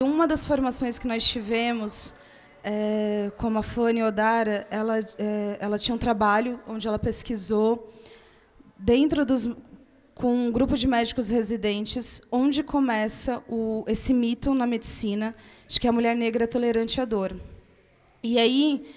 Uma das formações que nós tivemos, como a Fanny Odara, ela tinha um trabalho onde ela pesquisou com um grupo de médicos residentes, onde começa esse mito na medicina de que a mulher negra é tolerante à dor. E aí,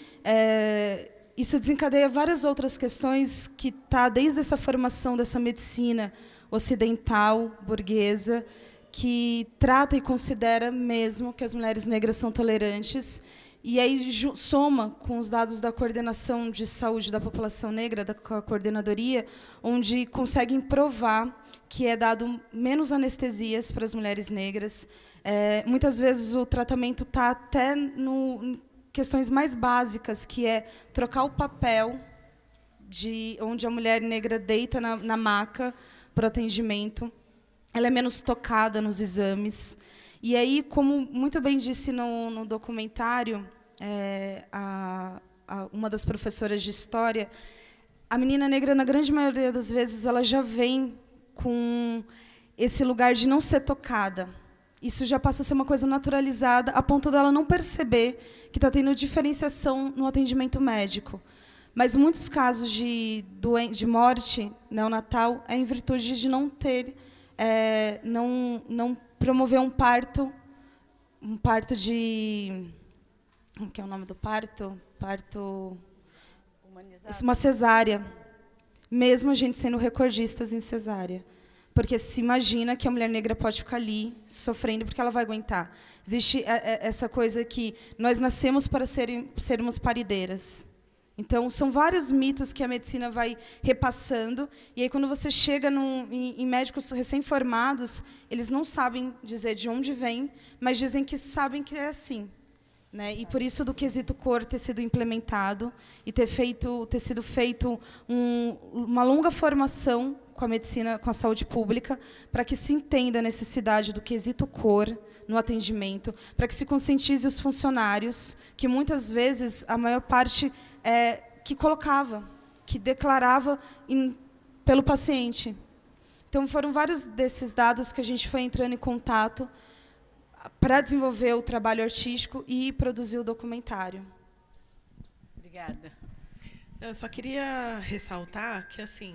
isso desencadeia várias outras questões que está desde essa formação dessa medicina ocidental, burguesa, que trata e considera mesmo que as mulheres negras são tolerantes, e aí soma com os dados da Coordenação de Saúde da População Negra, da Coordenadoria, onde conseguem provar que é dado menos anestesias para as mulheres negras. Muitas vezes o tratamento está até em questões mais básicas, que é trocar o papel onde a mulher negra deita na maca para o atendimento. Ela é menos tocada nos exames. E aí, como muito bem disse no documentário, uma das professoras de história, a menina negra, na grande maioria das vezes, ela já vem com esse lugar de não ser tocada. Isso já passa a ser uma coisa naturalizada, a ponto dela não perceber que está tendo diferenciação no atendimento médico. Mas muitos casos de morte neonatal é em virtude de não ter, não promover um parto de... Como que é o nome do parto? Parto... Humanizado. Uma cesárea. Mesmo a gente sendo recordistas em cesárea. Porque se imagina que a mulher negra pode ficar ali, sofrendo, porque ela vai aguentar. Existe essa coisa que nós nascemos para sermos parideiras. Então, são vários mitos que a medicina vai repassando, e aí, quando você chega em médicos recém-formados, eles não sabem dizer de onde vem, mas dizem que sabem que é assim. Né? E por isso do quesito cor ter sido implementado e ter sido feito uma longa formação com a medicina, com a saúde pública, para que se entenda a necessidade do quesito cor no atendimento, para que se conscientize os funcionários, que muitas vezes a maior parte que colocava, que declarava pelo paciente. Então, foram vários desses dados que a gente foi entrando em contato para desenvolver o trabalho artístico e produzir o documentário. Obrigada. Eu só queria ressaltar que, assim,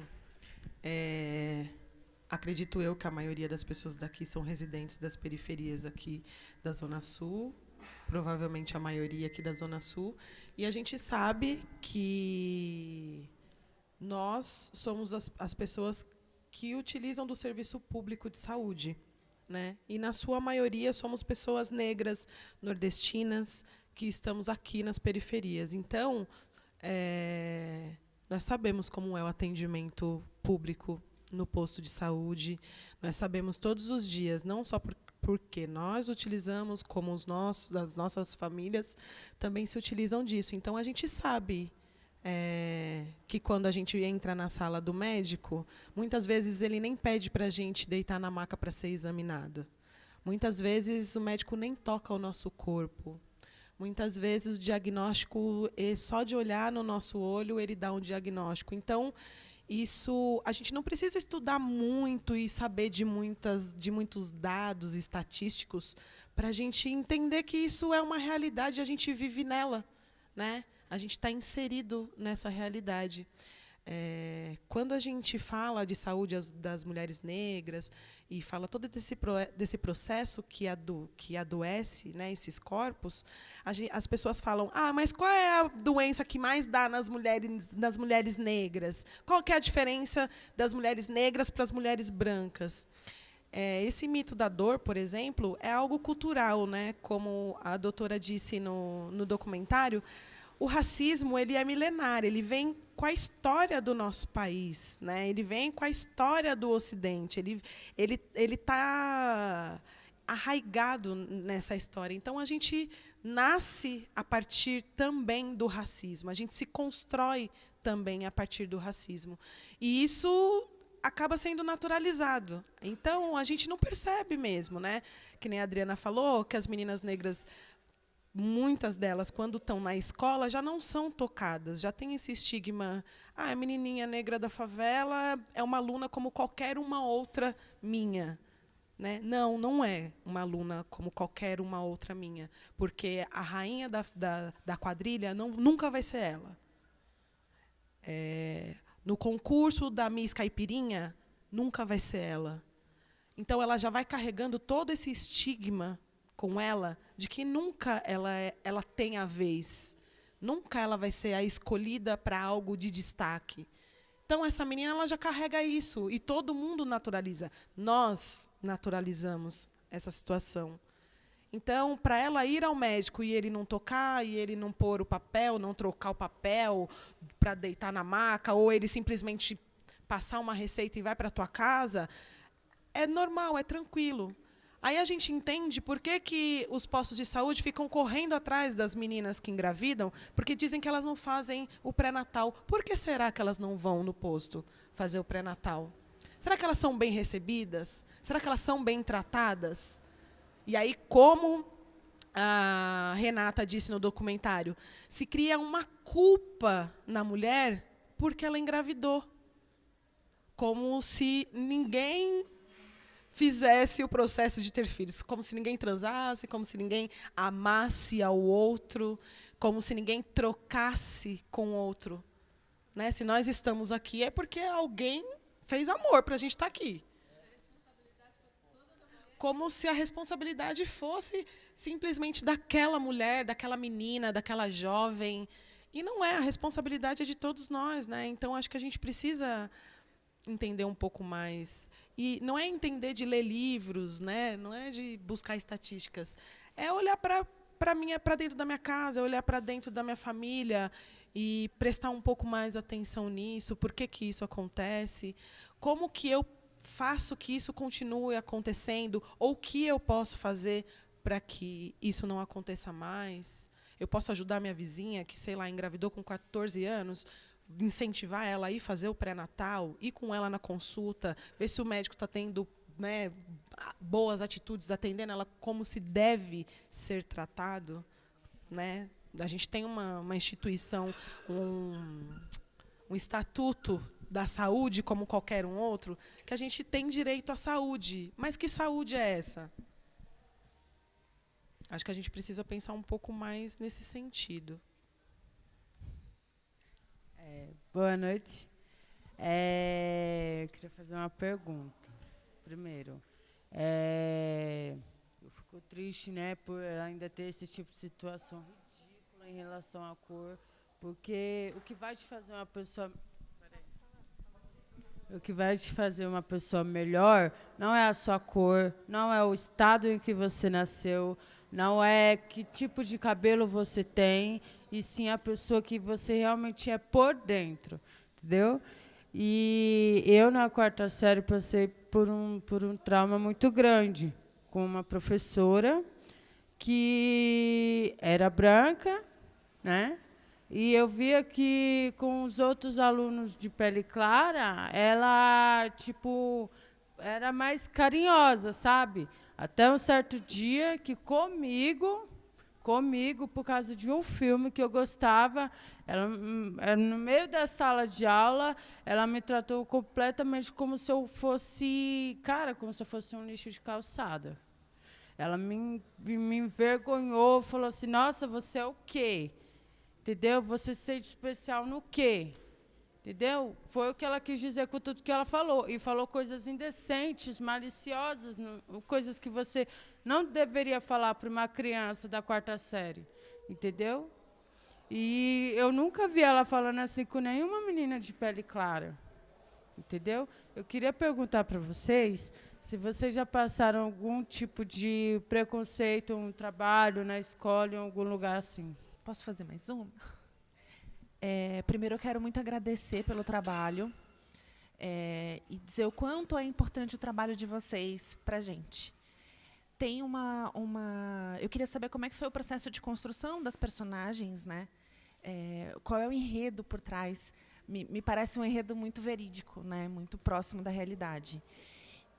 acredito eu que a maioria das pessoas daqui são residentes das periferias aqui da Zona Sul, provavelmente a maioria aqui da Zona Sul, e a gente sabe que nós somos as pessoas que utilizam do serviço público de saúde. Né? E, na sua maioria, somos pessoas negras, nordestinas, que estamos aqui nas periferias. Então, nós sabemos como é o atendimento público no posto de saúde, nós sabemos todos os dias, não só porque nós utilizamos, como as nossas famílias também se utilizam disso. Então, a gente sabe que quando a gente entra na sala do médico, muitas vezes ele nem pede para a gente deitar na maca para ser examinada. Muitas vezes o médico nem toca o nosso corpo. Muitas vezes o diagnóstico, só de olhar no nosso olho, ele dá um diagnóstico. Então, isso a gente não precisa estudar muito e saber de muitos dados estatísticos para a gente entender que isso é uma realidade e a gente vive nela, né? A gente está inserido nessa realidade. Quando a gente fala de saúde das mulheres negras e fala todo desse processo que adoece, né, esses corpos, as pessoas falam: mas qual é a doença que mais dá nas mulheres negras? Qual que é a diferença das mulheres negras para as mulheres brancas? Esse mito da dor, por exemplo, é algo cultural, né? Como a doutora disse no documentário. O racismo ele é milenar, ele vem com a história do nosso país, né? Ele vem com a história do Ocidente, ele está arraigado nessa história. Então, a gente nasce a partir também do racismo, a gente se constrói também a partir do racismo. E isso acaba sendo naturalizado. Então, a gente não percebe mesmo, né? Que nem a Adriana falou, que as meninas negras, muitas delas, quando estão na escola, já não são tocadas, já tem esse estigma: a menininha negra da favela é uma aluna como qualquer uma outra minha. Né? Não, não é uma aluna como qualquer uma outra minha, porque a rainha da quadrilha nunca vai ser ela. No concurso da Miss Caipirinha, nunca vai ser ela. Então, ela já vai carregando todo esse estigma com ela de que nunca ela tem a vez. Nunca ela vai ser a escolhida para algo de destaque. Então, essa menina ela já carrega isso. E todo mundo naturaliza. Nós naturalizamos essa situação. Então, para ela ir ao médico e ele não tocar, e ele não pôr o papel, não trocar o papel para deitar na maca, ou ele simplesmente passar uma receita e vai para a tua casa, é normal, é tranquilo. Aí a gente entende por que os postos de saúde ficam correndo atrás das meninas que engravidam, porque dizem que elas não fazem o pré-natal. Por que será que elas não vão no posto fazer o pré-natal? Será que elas são bem recebidas? Será que elas são bem tratadas? E aí, como a Renata disse no documentário, se cria uma culpa na mulher porque ela engravidou. Como se ninguém fizesse o processo de ter filhos, como se ninguém transasse, como se ninguém amasse ao outro, como se ninguém trocasse com o outro. Né? Se nós estamos aqui, é porque alguém fez amor para a gente estar aqui. Como se a responsabilidade fosse simplesmente daquela mulher, daquela menina, daquela jovem. E não é, a responsabilidade é de todos nós. Né? Então, acho que a gente precisa entender um pouco mais. E não é entender de ler livros, né? Não é de buscar estatísticas. É olhar para dentro da minha casa, é olhar para dentro da minha família e prestar um pouco mais atenção nisso, por que isso acontece, como que eu faço que isso continue acontecendo, ou o que eu posso fazer para que isso não aconteça mais. Eu posso ajudar minha vizinha, que, sei lá, engravidou com 14 anos, incentivar ela a ir fazer o pré-natal, ir com ela na consulta, ver se o médico está tendo, né, boas atitudes, atendendo ela como se deve ser tratado. Né? A gente tem uma instituição, um estatuto da saúde, como qualquer um outro, que a gente tem direito à saúde. Mas que saúde é essa? Acho que a gente precisa pensar um pouco mais nesse sentido. Boa noite. Eu queria fazer uma pergunta. Primeiro, eu fico triste, né, por ainda ter esse tipo de situação ridícula em relação à cor, porque o que vai te fazer uma pessoa melhor não é a sua cor, não é o estado em que você nasceu, não é que tipo de cabelo você tem, e sim a pessoa que você realmente é por dentro, entendeu? E eu, na 4ª série, passei por um trauma muito grande com uma professora que era branca, né? E eu via que, com os outros alunos de pele clara, ela, tipo, era mais carinhosa, sabe? Até um certo dia que comigo, por causa de um filme que eu gostava, ela, no meio da sala de aula, ela me tratou completamente como se eu fosse, como se eu fosse um lixo de calçada. Ela me envergonhou, falou assim, nossa, você é o quê? Entendeu? Você se sente especial no quê? Entendeu? Foi o que ela quis dizer com tudo que ela falou. E falou coisas indecentes, maliciosas, coisas que você não deveria falar para uma criança da 4ª série. Entendeu? E eu nunca vi ela falando assim com nenhuma menina de pele clara. Entendeu? Eu queria perguntar para vocês se vocês já passaram algum tipo de preconceito, um trabalho na escola, em algum lugar assim. Posso fazer mais uma? Primeiro, eu quero muito agradecer pelo trabalho e dizer o quanto é importante o trabalho de vocês para a gente. Tem eu queria saber como é que foi o processo de construção das personagens, né? Qual é o enredo por trás? Me parece um enredo muito verídico, né? Muito próximo da realidade.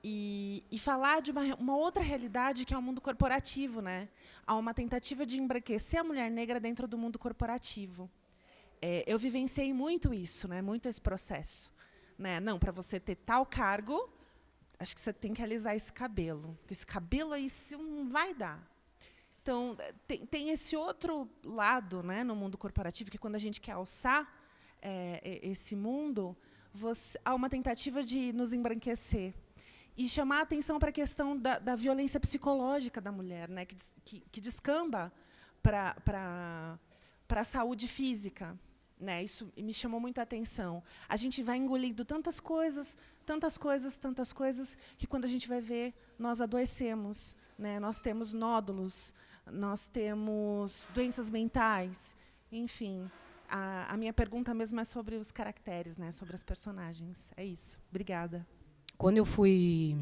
E falar de uma outra realidade, que é o mundo corporativo. Né? Há uma tentativa de embranquecer a mulher negra dentro do mundo corporativo. Eu vivenciei muito isso, né? Muito esse processo. Né? Não, para você ter tal cargo, acho que você tem que alisar esse cabelo. Porque esse cabelo aí não vai dar. Então, tem esse outro lado, né, no mundo corporativo, que quando a gente quer alçar esse mundo, há uma tentativa de nos embranquecer e chamar a atenção para a questão da violência psicológica da mulher, né, que descamba para a saúde física. Né, isso me chamou muito a atenção. A gente vai engolindo tantas coisas, que quando a gente vai ver, nós adoecemos. Né, nós temos nódulos, nós temos doenças mentais. Enfim, a minha pergunta mesmo é sobre os caracteres, né, sobre as personagens. É isso. Obrigada. Quando eu fui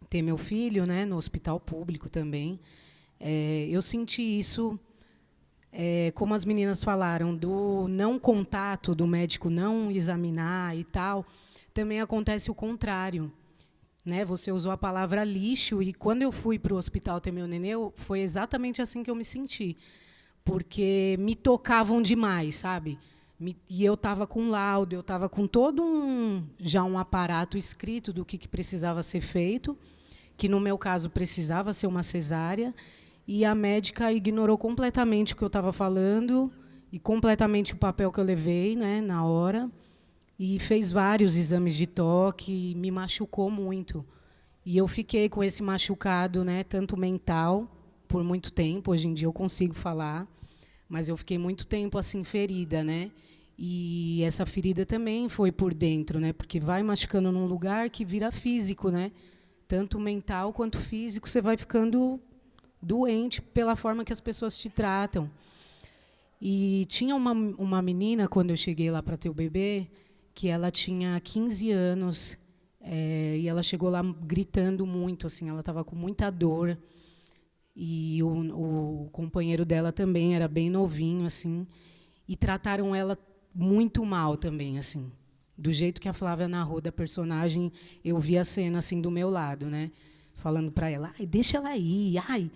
ter meu filho, né, no hospital público também, eu senti isso... como as meninas falaram, do não contato, do médico não examinar e tal, também acontece o contrário. Né? Você usou a palavra lixo, e quando eu fui para o hospital ter meu nenê, foi exatamente assim que eu me senti. Porque me tocavam demais, sabe? E eu estava com laudo, eu estava com todo já um aparato escrito do que precisava ser feito, que, no meu caso, precisava ser uma cesárea, e a médica ignorou completamente o que eu estava falando e completamente o papel que eu levei, né, na hora, e fez vários exames de toque, e me machucou muito. E eu fiquei com esse machucado, né, tanto mental, por muito tempo. Hoje em dia eu consigo falar, mas eu fiquei muito tempo assim ferida, né? E essa ferida também foi por dentro, né? Porque vai machucando num lugar que vira físico, né? Tanto mental quanto físico, você vai ficando doente pela forma que as pessoas te tratam. E tinha uma menina, quando eu cheguei lá para ter o bebê, que ela tinha 15 anos, e ela chegou lá gritando muito, assim, ela estava com muita dor, e o companheiro dela também era bem novinho, assim, e trataram ela muito mal também, assim. Do jeito que a Flávia narrou da personagem, eu vi a cena assim do meu lado, né? Falando para ela, ai, deixa ela ir, ai,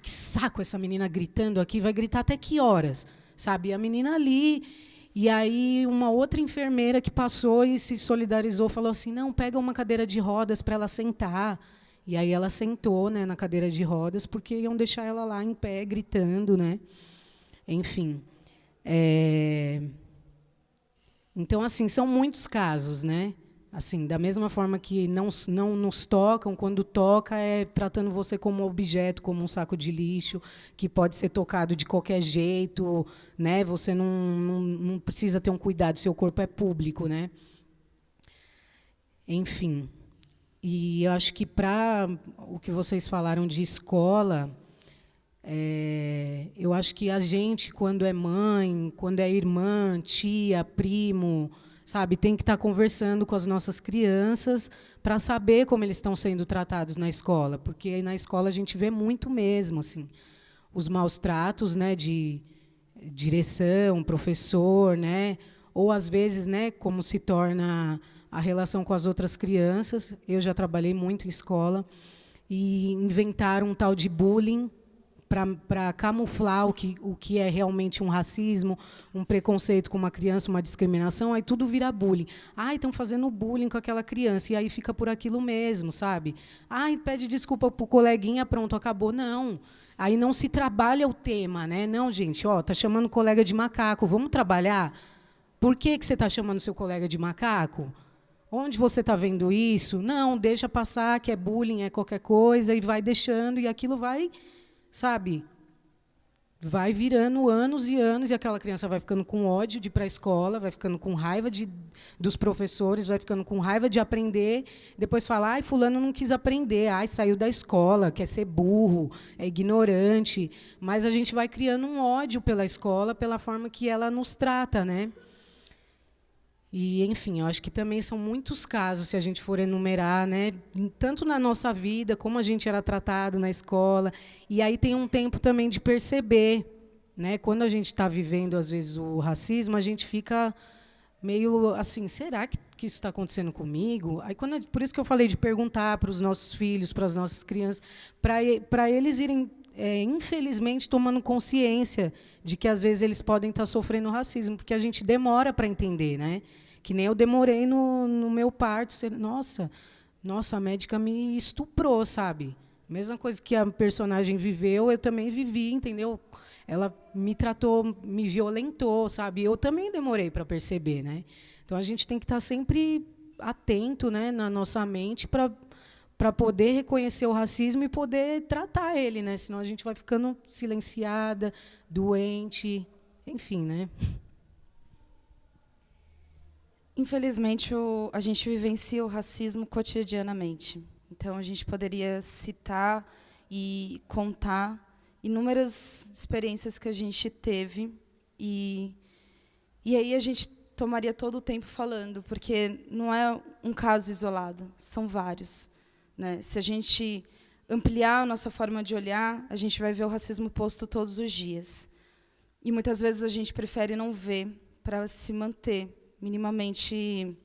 que saco essa menina gritando aqui, vai gritar até que horas? Sabe? E a menina ali, e aí uma outra enfermeira que passou e se solidarizou, falou assim, não, pega uma cadeira de rodas para ela sentar. E aí ela sentou, né, na cadeira de rodas, porque iam deixar ela lá em pé, gritando, né? Enfim. Então, assim, são muitos casos, né? Assim, da mesma forma que não nos tocam, quando toca é tratando você como objeto, como um saco de lixo, que pode ser tocado de qualquer jeito, né? Você não precisa ter um cuidado, seu corpo é público, né? Enfim. E eu acho que, para o que vocês falaram de escola, eu acho que a gente, quando é mãe, quando é irmã, tia, primo, sabe, tem que estar conversando com as nossas crianças para saber como eles estão sendo tratados na escola, porque na escola a gente vê muito mesmo, assim, os maus tratos, né, de direção, professor, né, ou às vezes, né, como se torna a relação com as outras crianças. Eu já trabalhei muito em escola e inventaram um tal de bullying para camuflar o que é realmente um racismo, um preconceito com uma criança, uma discriminação, aí tudo vira bullying. Ai, estão fazendo bullying com aquela criança, e aí fica por aquilo mesmo, sabe? Ai, pede desculpa para o coleguinha, pronto, acabou. Não. Aí não se trabalha o tema, né? Não, gente, ó, tá chamando o colega de macaco, vamos trabalhar? Por que você está chamando seu colega de macaco? Onde você está vendo isso? Não, deixa passar, que é bullying, é qualquer coisa, e vai deixando, e aquilo vai... Sabe, vai virando anos e anos, e aquela criança vai ficando com ódio de ir para a escola, vai ficando com raiva dos professores, vai ficando com raiva de aprender, depois fala, ai, fulano não quis aprender, ai, saiu da escola, quer ser burro, é ignorante. Mas a gente vai criando um ódio pela escola, pela forma que ela nos trata, né? E, enfim, eu acho que também são muitos casos, se a gente for enumerar, né, tanto na nossa vida, como a gente era tratado na escola. E aí tem um tempo também de perceber, né, quando a gente está vivendo, às vezes, o racismo, a gente fica meio assim, será que isso está acontecendo comigo? Aí, por isso que eu falei de perguntar para os nossos filhos, para as nossas crianças, para eles irem, infelizmente, tomando consciência de que, às vezes, eles podem estar sofrendo racismo, porque a gente demora para entender, né? Que nem eu demorei no meu parto. Nossa, nossa, a médica me estuprou, sabe? Mesma coisa que a personagem viveu, eu também vivi, entendeu? Ela me tratou, me violentou, sabe? Eu também demorei para perceber, né? Então a gente tem que estar sempre atento, né, na nossa mente para poder reconhecer o racismo e poder tratar ele, né? Senão a gente vai ficando silenciada, doente, enfim, né? Infelizmente, a gente vivencia o racismo cotidianamente. Então, a gente poderia citar e contar inúmeras experiências que a gente teve, e aí a gente tomaria todo o tempo falando, porque não é um caso isolado, são vários, né? Se a gente ampliar a nossa forma de olhar, a gente vai ver o racismo posto todos os dias. E muitas vezes a gente prefere não ver para se manter minimamente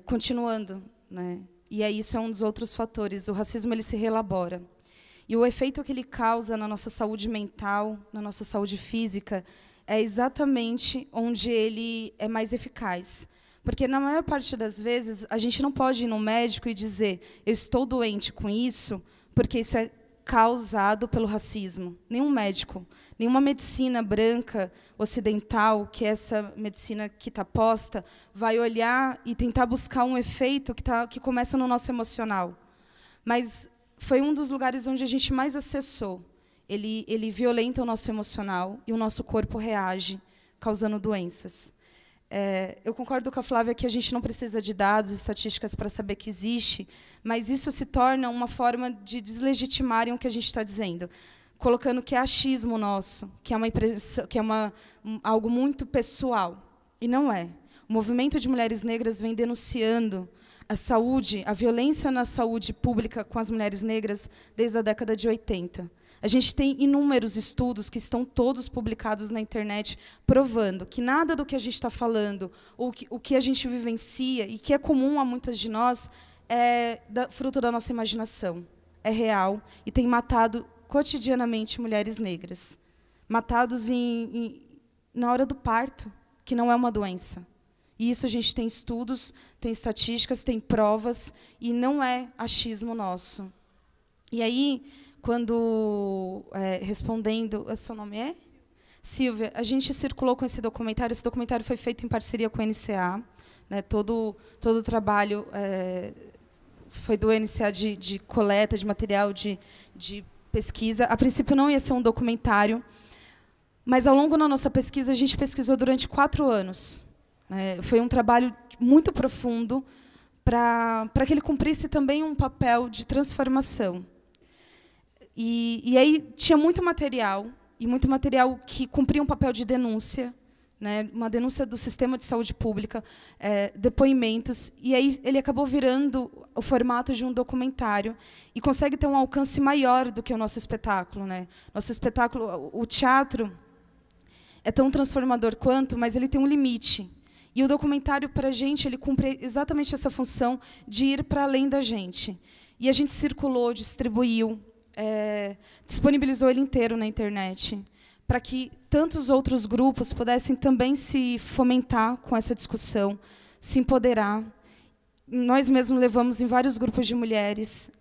continuando, né? E aí isso é um dos outros fatores. O racismo, ele se reelabora. E o efeito que ele causa na nossa saúde mental, na nossa saúde física, é exatamente onde ele é mais eficaz. Porque, na maior parte das vezes, a gente não pode ir no médico e dizer eu estou doente com isso, porque isso é causado pelo racismo. Nenhum médico, nenhuma medicina branca, ocidental, que é essa medicina que está posta, vai olhar e tentar buscar um efeito que começa no nosso emocional. Mas foi um dos lugares onde a gente mais acessou. Ele violenta o nosso emocional e o nosso corpo reage, causando doenças. Eu concordo com a Flávia que a gente não precisa de dados, estatísticas para saber que existe, mas isso se torna uma forma de deslegitimarem o que a gente está dizendo, colocando que é achismo nosso, que é uma impressão, que é algo muito pessoal. E não é. O movimento de mulheres negras vem denunciando a saúde, a violência na saúde pública com as mulheres negras desde a década de 80. A gente tem inúmeros estudos que estão todos publicados na internet provando que nada do que a gente está falando, ou o que a gente vivencia, e que é comum a muitas de nós, é fruto da nossa imaginação. É real e tem matado cotidianamente mulheres negras. Matados na hora do parto, que não é uma doença. E isso a gente tem estudos, tem estatísticas, tem provas, e não é achismo nosso. E aí, quando, respondendo, seu nome é? Silvia, a gente circulou com esse documentário foi feito em parceria com o NCA, né, todo o trabalho foi do NCA de coleta de material, de pesquisa. A princípio não ia ser um documentário, mas ao longo da nossa pesquisa a gente pesquisou durante 4 anos. Foi um trabalho muito profundo para que ele cumprisse também um papel de transformação. E aí tinha muito material que cumpria um papel de denúncia, né, uma denúncia do sistema de saúde pública, depoimentos, e aí ele acabou virando o formato de um documentário e consegue ter um alcance maior do que o nosso espetáculo, né? Nosso espetáculo, o teatro, é tão transformador quanto, mas ele tem um limite. E o documentário, para a gente, ele cumpre exatamente essa função de ir para além da gente. E a gente circulou, distribuiu, disponibilizou ele inteiro na internet, para que tantos outros grupos pudessem também se fomentar com essa discussão, se empoderar. Nós mesmos levamos em vários grupos de mulheres,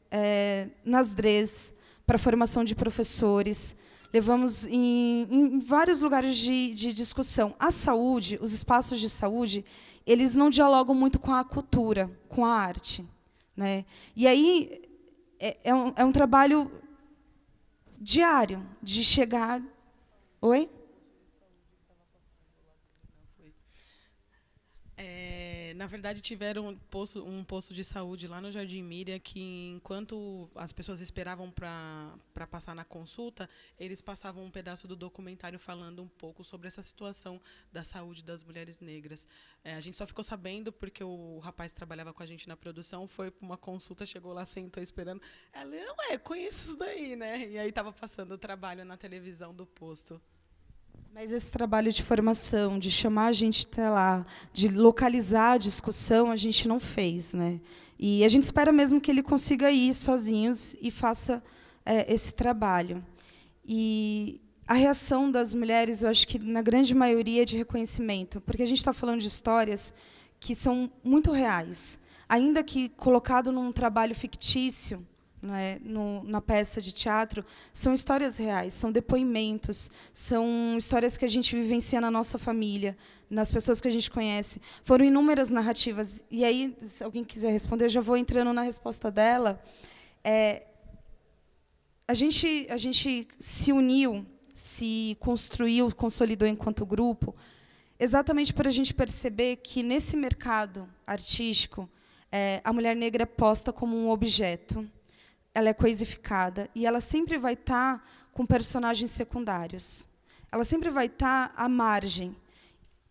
nas DREs, para a formação de professores, levamos em vários lugares de discussão. A saúde, os espaços de saúde, eles não dialogam muito com a cultura, com a arte, né? E aí é um trabalho diário de chegar. Oi? Na verdade, tiveram um posto de saúde lá no Jardim Miriam que, enquanto as pessoas esperavam para passar na consulta, eles passavam um pedaço do documentário falando um pouco sobre essa situação da saúde das mulheres negras. A gente só ficou sabendo porque o rapaz que trabalhava com a gente na produção foi para uma consulta, chegou lá, sentou esperando. Ela, conheço isso daí, né? E aí estava passando o trabalho na televisão do posto. Mas esse trabalho de formação, de chamar a gente até lá, de localizar a discussão, a gente não fez, né? E a gente espera mesmo que ele consiga ir sozinhos e faça esse trabalho. E a reação das mulheres, eu acho que, na grande maioria, é de reconhecimento, porque a gente está falando de histórias que são muito reais. ainda que colocado num trabalho fictício, né, na peça de teatro, são histórias reais, são depoimentos, são histórias que a gente vivencia na nossa família, nas pessoas que a gente conhece. Foram inúmeras narrativas. E aí, se alguém quiser responder, eu já vou entrando na resposta dela. A gente se uniu, se construiu, consolidou enquanto grupo, exatamente para a gente perceber que, nesse mercado artístico, a mulher negra é posta como um objeto, ela é coisificada, e ela sempre vai estar com personagens secundários. Ela sempre vai estar à margem.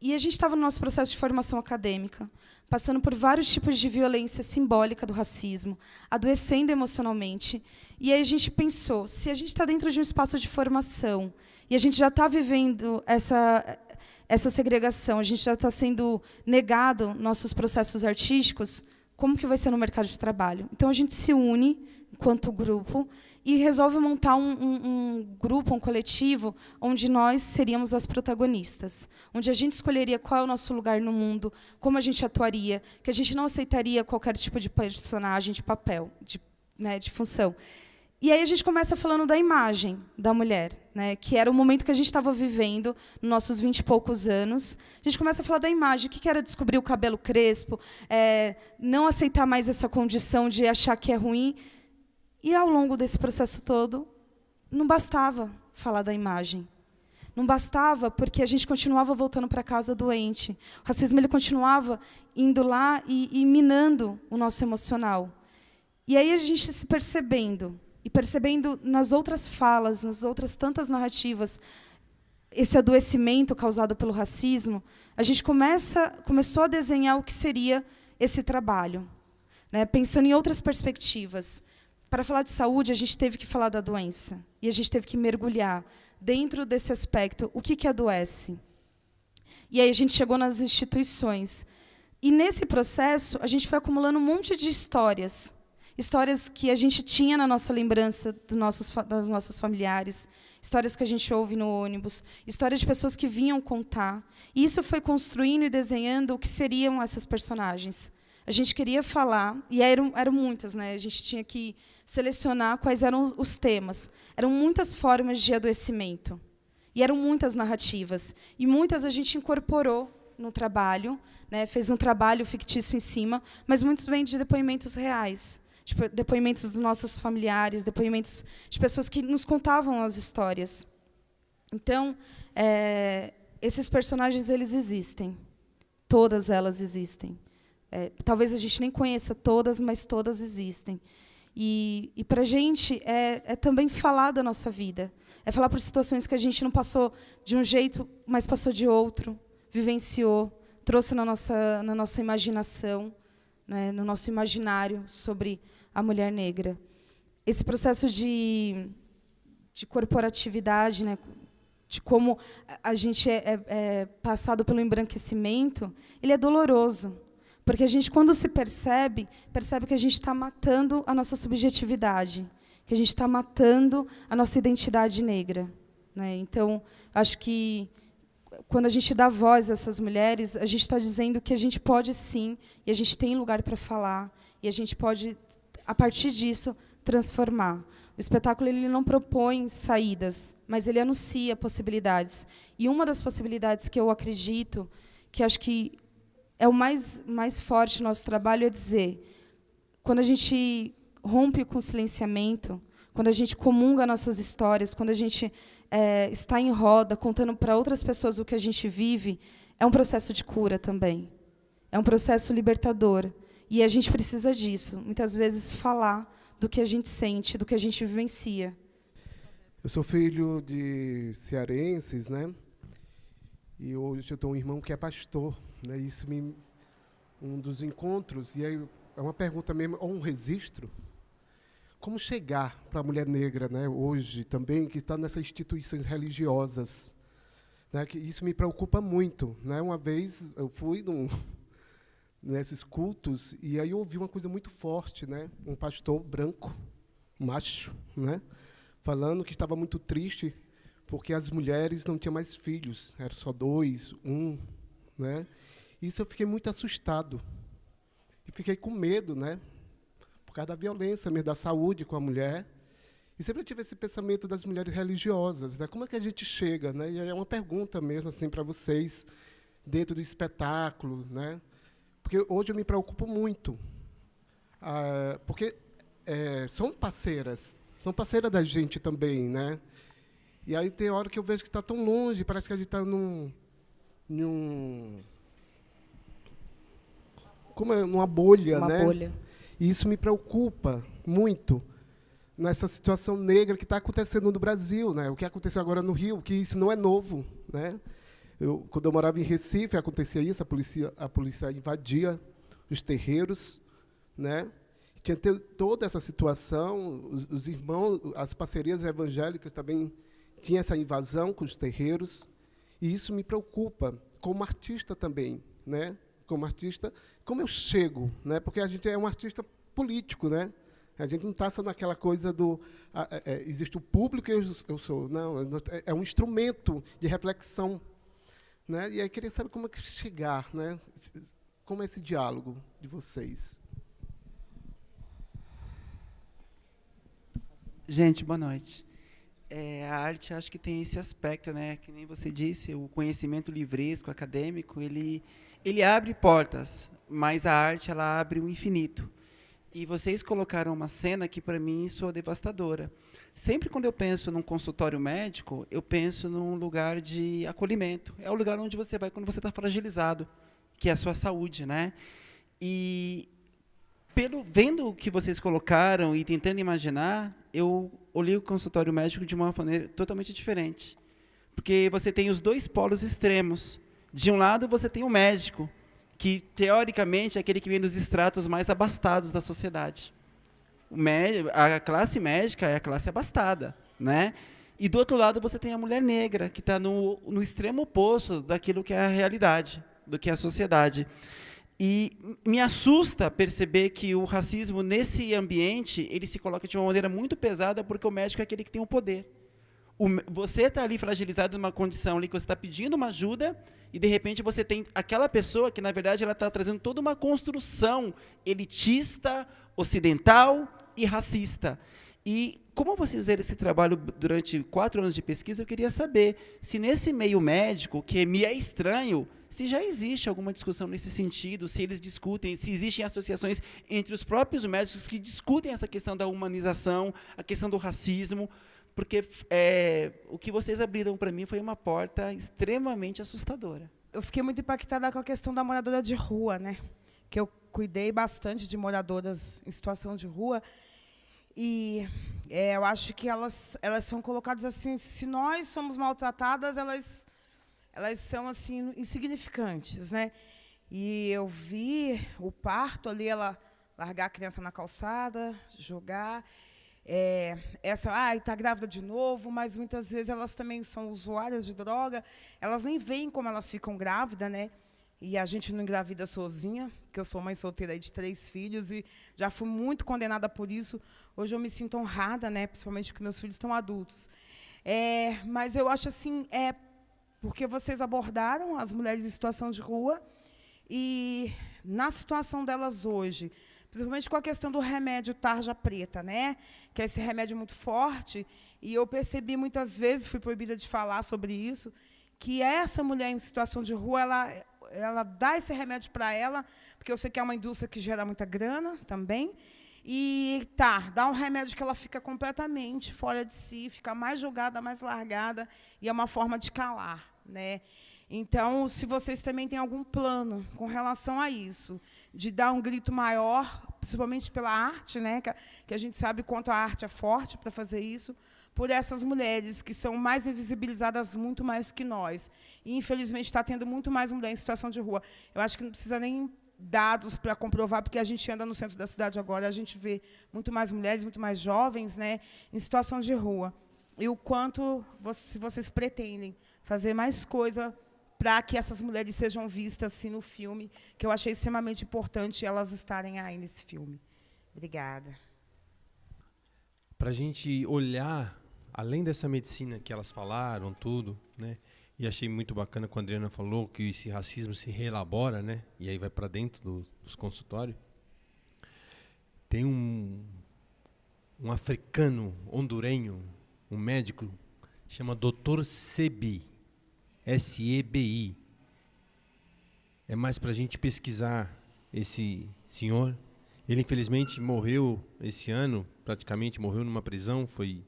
E a gente estava no nosso processo de formação acadêmica, passando por vários tipos de violência simbólica do racismo, adoecendo emocionalmente. E aí a gente pensou, se a gente está dentro de um espaço de formação, e a gente já está vivendo essa segregação, a gente já está sendo negado nossos processos artísticos, como que vai ser no mercado de trabalho? Então, a gente se une, enquanto grupo, e resolve montar um grupo, um coletivo, onde nós seríamos as protagonistas, onde a gente escolheria qual é o nosso lugar no mundo, como a gente atuaria, que a gente não aceitaria qualquer tipo de personagem, de papel, de função. E aí a gente começa falando da imagem da mulher, né, que era o momento que a gente estava vivendo, nos nossos 20 e poucos anos. A gente começa a falar da imagem, o que era descobrir o cabelo crespo, não aceitar mais essa condição de achar que é ruim. E, ao longo desse processo todo, não bastava falar da imagem. Não bastava porque a gente continuava voltando para casa doente. O racismo ele continuava indo lá e minando o nosso emocional. E aí a gente se percebendo, e percebendo nas outras falas, nas outras tantas narrativas, esse adoecimento causado pelo racismo, a gente começou a desenhar o que seria esse trabalho, né, pensando em outras perspectivas. Para falar de saúde, a gente teve que falar da doença. E a gente teve que mergulhar dentro desse aspecto, o que adoece. E aí a gente chegou nas instituições. E, nesse processo, a gente foi acumulando um monte de histórias. Histórias que a gente tinha na nossa lembrança das nossas familiares, histórias que a gente ouve no ônibus, histórias de pessoas que vinham contar. E isso foi construindo e desenhando o que seriam essas personagens. A gente queria falar, e eram muitas, né? A gente tinha que selecionar quais eram os temas. Eram muitas formas de adoecimento. E eram muitas narrativas. E muitas a gente incorporou no trabalho, né? Fez um trabalho fictício em cima, mas muitos vêm de depoimentos reais. Tipo, depoimentos dos nossos familiares, depoimentos de pessoas que nos contavam as histórias. Então, esses personagens, eles existem. Todas elas existem. Talvez a gente nem conheça todas, mas todas existem. E para a gente é também falar da nossa vida. É falar por situações que a gente não passou de um jeito, mas passou de outro, vivenciou, trouxe na nossa imaginação, né, no nosso imaginário sobre a mulher negra. Esse processo de corporatividade, né, de como a gente é passado pelo embranquecimento, ele é doloroso. Porque a gente, quando se percebe que a gente está matando a nossa subjetividade, que a gente está matando a nossa identidade negra, né? Então, acho que, quando a gente dá voz a essas mulheres, a gente está dizendo que a gente pode, sim, e a gente tem lugar para falar, e a gente pode, a partir disso, transformar. O espetáculo ele não propõe saídas, mas ele anuncia possibilidades. E uma das possibilidades que eu acredito, que acho que é o mais forte do nosso trabalho, é dizer, quando a gente rompe com o silenciamento, quando a gente comunga nossas histórias, quando a gente está em roda, contando para outras pessoas o que a gente vive, é um processo de cura também. É um processo libertador. E a gente precisa disso. Muitas vezes, falar do que a gente sente, do que a gente vivencia. Eu sou filho de cearenses, né? E hoje eu tenho um irmão que é pastor, né? Isso um dos encontros, e aí é uma pergunta mesmo, ou um registro. Como chegar para a mulher negra, né, hoje também, que está nessas instituições religiosas, né, que isso me preocupa muito, né? Uma vez eu fui nesses cultos e aí eu ouvi uma coisa muito forte, né? Um pastor branco, macho, né, falando que estava muito triste porque as mulheres não tinham mais filhos, eram só 2, 1, né? Isso eu fiquei muito assustado. e fiquei com medo, né? Por causa da violência mesmo, da saúde com a mulher. E sempre tive esse pensamento das mulheres religiosas, né? Como é que a gente chega, né? E é uma pergunta mesmo assim para vocês dentro do espetáculo, né? Porque hoje eu me preocupo muito, porque são parceiras da gente também, né? E aí tem hora que eu vejo que está tão longe, parece que a gente está numa bolha, né? Bolha. E isso me preocupa muito nessa situação negra que está acontecendo no Brasil, né? O que aconteceu agora no Rio, que isso não é novo, né? Quando eu morava em Recife, acontecia isso, a polícia invadia os terreiros, né? Tinha toda essa situação, os irmãos, as parcerias evangélicas também tinham essa invasão com os terreiros, e isso me preocupa, como artista também, né? Como artista, como eu chego, né? Porque a gente é um artista político, né? A gente não está só naquela coisa do existe o público e eu sou, não, é um instrumento de reflexão, né? E aí queria saber como é que chegar, né? Como é esse diálogo de vocês? Gente, boa noite. A arte, acho que tem esse aspecto, né? Que nem você disse, o conhecimento livresco, acadêmico, ele abre portas, mas a arte, ela abre o infinito. E vocês colocaram uma cena que, para mim, soa devastadora. Sempre quando eu penso num consultório médico, eu penso num lugar de acolhimento. É o lugar onde você vai quando você está fragilizado, que é a sua saúde, né? E vendo o que vocês colocaram e tentando imaginar, eu olhei o consultório médico de uma maneira totalmente diferente. Porque você tem os dois polos extremos. De um lado, você tem o médico, que, teoricamente, é aquele que vem dos estratos mais abastados da sociedade. A classe médica é a classe abastada, né? E, do outro lado, você tem a mulher negra, que está no extremo oposto daquilo que é a realidade, do que é a sociedade. E me assusta perceber que o racismo, nesse ambiente, ele se coloca de uma maneira muito pesada, porque o médico é aquele que tem o poder. Você está ali fragilizado numa condição ali que você está pedindo uma ajuda e, de repente, você tem aquela pessoa que, na verdade, ela está trazendo toda uma construção elitista, ocidental e racista. E, como vocês fizeram esse trabalho durante 4 anos de pesquisa, eu queria saber se, nesse meio médico, que me é estranho, se já existe alguma discussão nesse sentido, se eles discutem, se existem associações entre os próprios médicos que discutem essa questão da humanização, a questão do racismo, porque o que vocês abriram para mim foi uma porta extremamente assustadora. Eu fiquei muito impactada com a questão da moradora de rua, né? Que eu cuidei bastante de moradoras em situação de rua. E eu acho que elas são colocadas assim, se nós somos maltratadas, elas são assim insignificantes, né? E eu vi o parto ali, ela largar a criança na calçada, jogar. Está grávida de novo, mas muitas vezes elas também são usuárias de droga, elas nem veem como elas ficam grávidas, né? E a gente não engravida sozinha, porque eu sou mãe solteira de 3 filhos e já fui muito condenada por isso. Hoje eu me sinto honrada, né? Principalmente porque meus filhos estão adultos. Mas eu acho assim, porque vocês abordaram as mulheres em situação de rua e na situação delas hoje, principalmente com a questão do remédio tarja preta, né? Que é esse remédio muito forte, e eu percebi muitas vezes, fui proibida de falar sobre isso, que essa mulher em situação de rua, ela dá esse remédio para ela, porque eu sei que é uma indústria que gera muita grana também, e dá um remédio que ela fica completamente fora de si, fica mais jogada, mais largada, e é uma forma de calar, né? Então, se vocês também têm algum plano com relação a isso, de dar um grito maior, principalmente pela arte, né, que a gente sabe quanto a arte é forte para fazer isso, por essas mulheres que são mais invisibilizadas muito mais que nós. E, infelizmente, está tendo muito mais mulher em situação de rua. Eu acho que não precisa nem dados para comprovar, porque a gente anda no centro da cidade agora, a gente vê muito mais mulheres, muito mais jovens, né, em situação de rua. E o quanto vocês pretendem fazer mais coisa para que essas mulheres sejam vistas assim, no filme, que eu achei extremamente importante elas estarem aí nesse filme. Obrigada. Para a gente olhar, além dessa medicina que elas falaram, tudo, né? E achei muito bacana quando a Adriana falou que esse racismo se reelabora, né? E aí vai para dentro dos consultórios. Tem um africano hondurenho, um médico, chama Dr. Sebi, S-E-B-I. É mais para a gente pesquisar esse senhor. Ele, infelizmente, morreu esse ano, praticamente morreu numa prisão, foi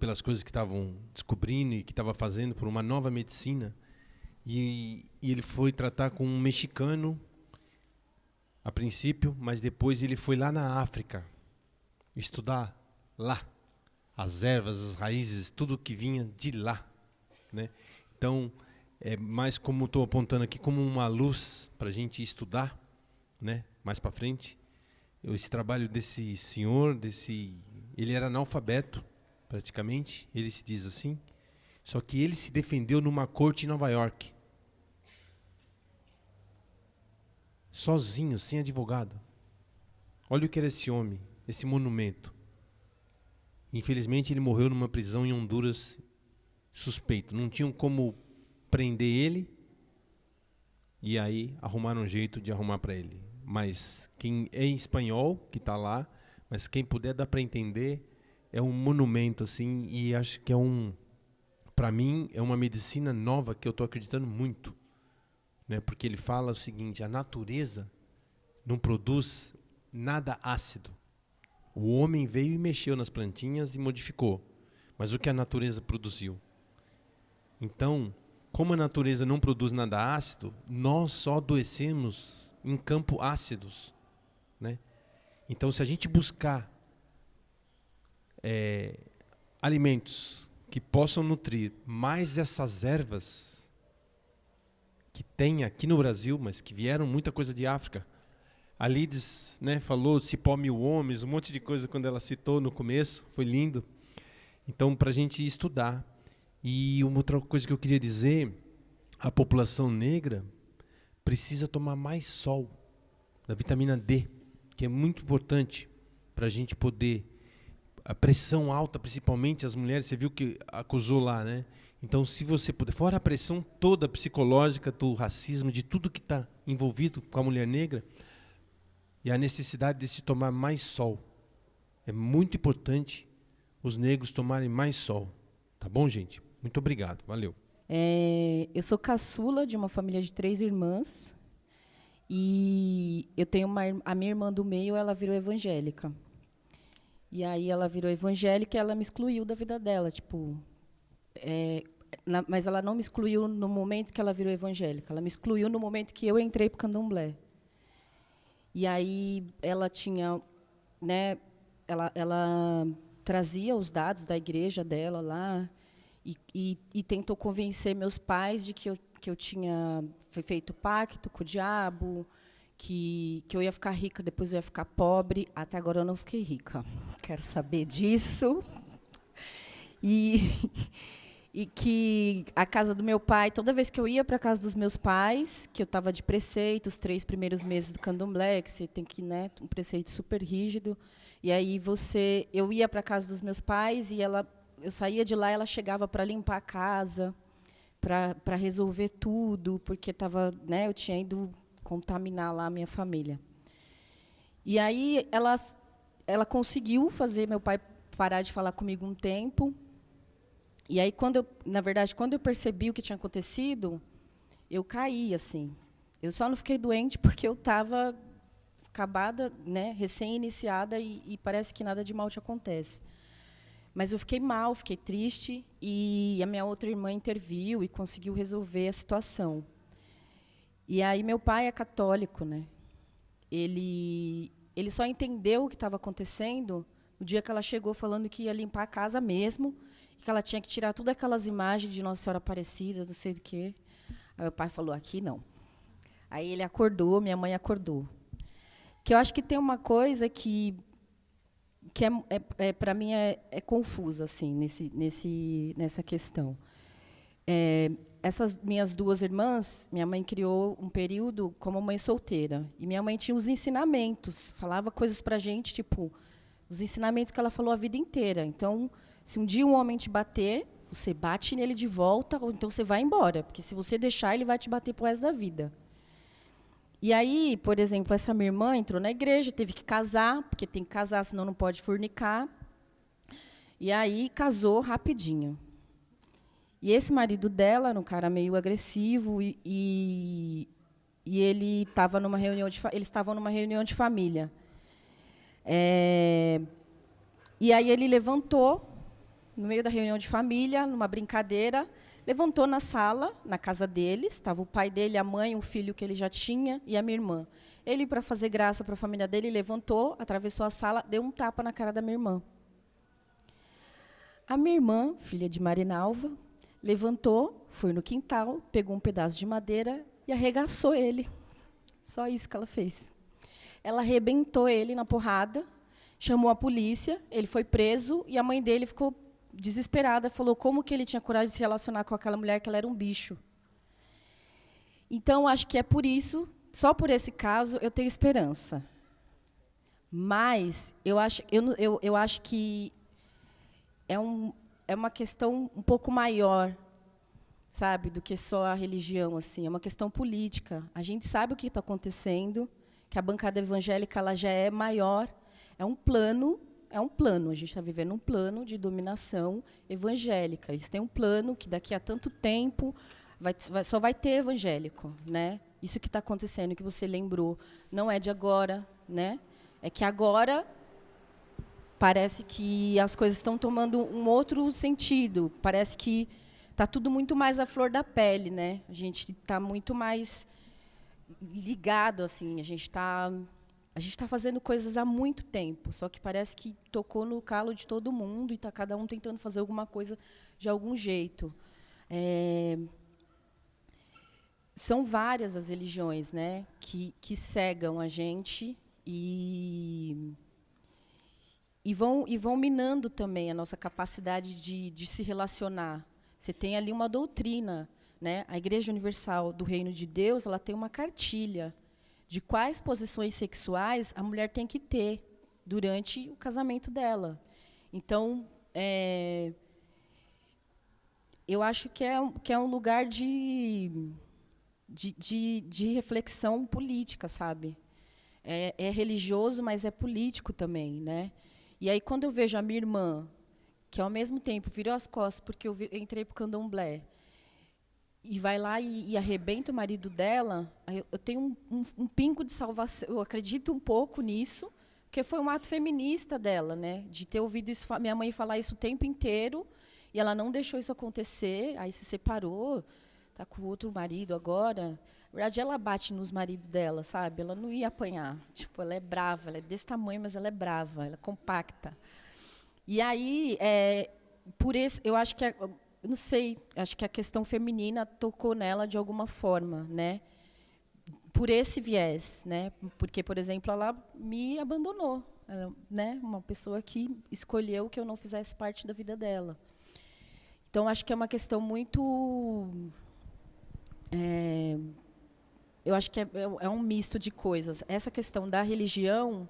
pelas coisas que estavam descobrindo e que estava fazendo por uma nova medicina. E ele foi tratar com um mexicano, a princípio, mas depois ele foi lá na África, estudar lá as ervas, as raízes, tudo que vinha de lá, né? Então, é mais como estou apontando aqui, como uma luz para a gente estudar, né? Mais para frente. Esse trabalho desse senhor, ele era analfabeto, praticamente, ele se diz assim, só que ele se defendeu numa corte em Nova York. Sozinho, sem advogado. Olha o que era esse homem, esse monumento. Infelizmente, ele morreu numa prisão em Honduras, suspeito. Não tinham como prender ele, e aí arrumaram um jeito de arrumar para ele. Mas quem é em espanhol, que está lá, mas quem puder dar para entender, é um monumento, assim, e acho que para mim, é uma medicina nova que eu estou acreditando muito. Né, porque ele fala o seguinte, a natureza não produz nada ácido. O homem veio e mexeu nas plantinhas e modificou. Mas o que a natureza produziu? Então, como a natureza não produz nada ácido, nós só adoecemos em campos ácidos. Né? Então, se a gente buscar alimentos que possam nutrir mais essas ervas que tem aqui no Brasil, mas que vieram muita coisa de África. A Lides, né, falou de cipó mil homens, um monte de coisa quando ela citou no começo, foi lindo. Então, para a gente estudar. E uma outra coisa que eu queria dizer, a população negra precisa tomar mais sol, da vitamina D, que é muito importante para a gente poder, a pressão alta, principalmente as mulheres, você viu que acusou lá, né? Então, se você puder, fora a pressão toda psicológica do racismo, de tudo que está envolvido com a mulher negra, e a necessidade de se tomar mais sol. É muito importante os negros tomarem mais sol. Tá bom, gente? Muito obrigado. Valeu. Eu sou caçula de uma família de 3 irmãs. E eu tenho a minha irmã do meio, ela virou evangélica. E aí ela virou evangélica e ela me excluiu da vida dela, tipo... mas ela não me excluiu no momento que ela virou evangélica. Ela me excluiu no momento que eu entrei para o candomblé. E aí ela tinha, né, ela trazia os dados da igreja dela lá e tentou convencer meus pais de que eu tinha feito pacto com o diabo, que eu ia ficar rica, depois eu ia ficar pobre. Até agora eu não fiquei rica. Quero saber disso. E que a casa do meu pai, toda vez que eu ia para a casa dos meus pais, que eu estava de preceito, os 3 primeiros meses do candomblé, que você tem que, né, um preceito super rígido, e aí eu ia para a casa dos meus pais e eu saía de lá, ela chegava para limpar a casa, para resolver tudo, porque eu tinha ido contaminar lá a minha família. E aí ela conseguiu fazer meu pai parar de falar comigo um tempo. E aí, quando eu percebi o que tinha acontecido, eu caí, assim. Eu só não fiquei doente porque eu estava acabada, né, recém-iniciada, e parece que nada de mal te acontece. Mas eu fiquei mal, fiquei triste, e a minha outra irmã interviu e conseguiu resolver a situação. E aí meu pai é católico, né? Ele só entendeu o que estava acontecendo no dia que ela chegou falando que ia limpar a casa mesmo, que ela tinha que tirar todas aquelas imagens de Nossa Senhora Aparecida, não sei do quê. Aí meu pai falou, aqui não. Aí ele acordou, minha mãe acordou. Que eu acho que tem uma coisa que para mim é confusa, assim, nessa questão. Essas minhas 2 irmãs, minha mãe criou um período como mãe solteira. E minha mãe tinha os ensinamentos, falava coisas para a gente, tipo, os ensinamentos que ela falou a vida inteira. Então, se um dia um homem te bater, você bate nele de volta, ou então você vai embora, porque se você deixar, ele vai te bater pro resto da vida. E aí, por exemplo, essa minha irmã entrou na igreja, teve que casar, porque tem que casar, senão não pode fornicar. E aí casou rapidinho. E esse marido dela era um cara meio agressivo e ele estava numa reunião eles estavam numa reunião de família. E aí ele levantou no meio da reunião de família, numa brincadeira, levantou na sala, na casa deles, estava o pai dele, a mãe, um filho que ele já tinha e a minha irmã. Ele, para fazer graça para a família dele, levantou, atravessou a sala, deu um tapa na cara da minha irmã. A minha irmã, filha de Marinalva, levantou, foi no quintal, pegou um pedaço de madeira e arregaçou ele. Só isso que ela fez. Ela arrebentou ele na porrada, chamou a polícia, ele foi preso e a mãe dele ficou desesperada, falou como que ele tinha coragem de se relacionar com aquela mulher, que ela era um bicho. Então, acho que é por isso, só por esse caso, eu tenho esperança. Mas eu acho que é uma questão um pouco maior, sabe, do que só a religião, assim. É uma questão política. A gente sabe o que está acontecendo, que a bancada evangélica ela já é maior. É um plano. A gente está vivendo um plano de dominação evangélica. Eles têm um plano que daqui a tanto tempo só vai ter evangélico, né? Isso que está acontecendo, que você lembrou, não é de agora, né? É que agora parece que as coisas estão tomando um outro sentido. Parece que está tudo muito mais à flor da pele, né? A gente está muito mais ligado, assim. A gente está fazendo coisas há muito tempo, só que parece que tocou no calo de todo mundo e está cada um tentando fazer alguma coisa de algum jeito. São várias as religiões, né, que cegam a gente e vão minando também a nossa capacidade de se relacionar. Você tem ali uma doutrina, né? A Igreja Universal do Reino de Deus, ela tem uma cartilha de quais posições sexuais a mulher tem que ter durante o casamento dela. Então, eu acho que é um lugar de reflexão política, sabe? É religioso, mas é político também, né? E aí, quando eu vejo a minha irmã, que ao mesmo tempo virou as costas porque eu entrei para o candomblé, e vai lá e arrebenta o marido dela, eu tenho um pingo de salvação. Eu acredito um pouco nisso, porque foi um ato feminista dela, né? De ter ouvido isso, minha mãe falar isso o tempo inteiro, e ela não deixou isso acontecer, aí se separou, está com outro marido agora. Na verdade, ela bate nos maridos dela, sabe? Ela não ia apanhar. Tipo, ela é brava, ela é desse tamanho, mas ela é brava, ela é compacta. E aí, eu acho que eu não sei, acho que a questão feminina tocou nela de alguma forma, né? Por esse viés, né? Porque, por exemplo, ela me abandonou, né? Uma pessoa que escolheu que eu não fizesse parte da vida dela. Então, acho que é uma questão muito... eu acho que é um misto de coisas. Essa questão da religião,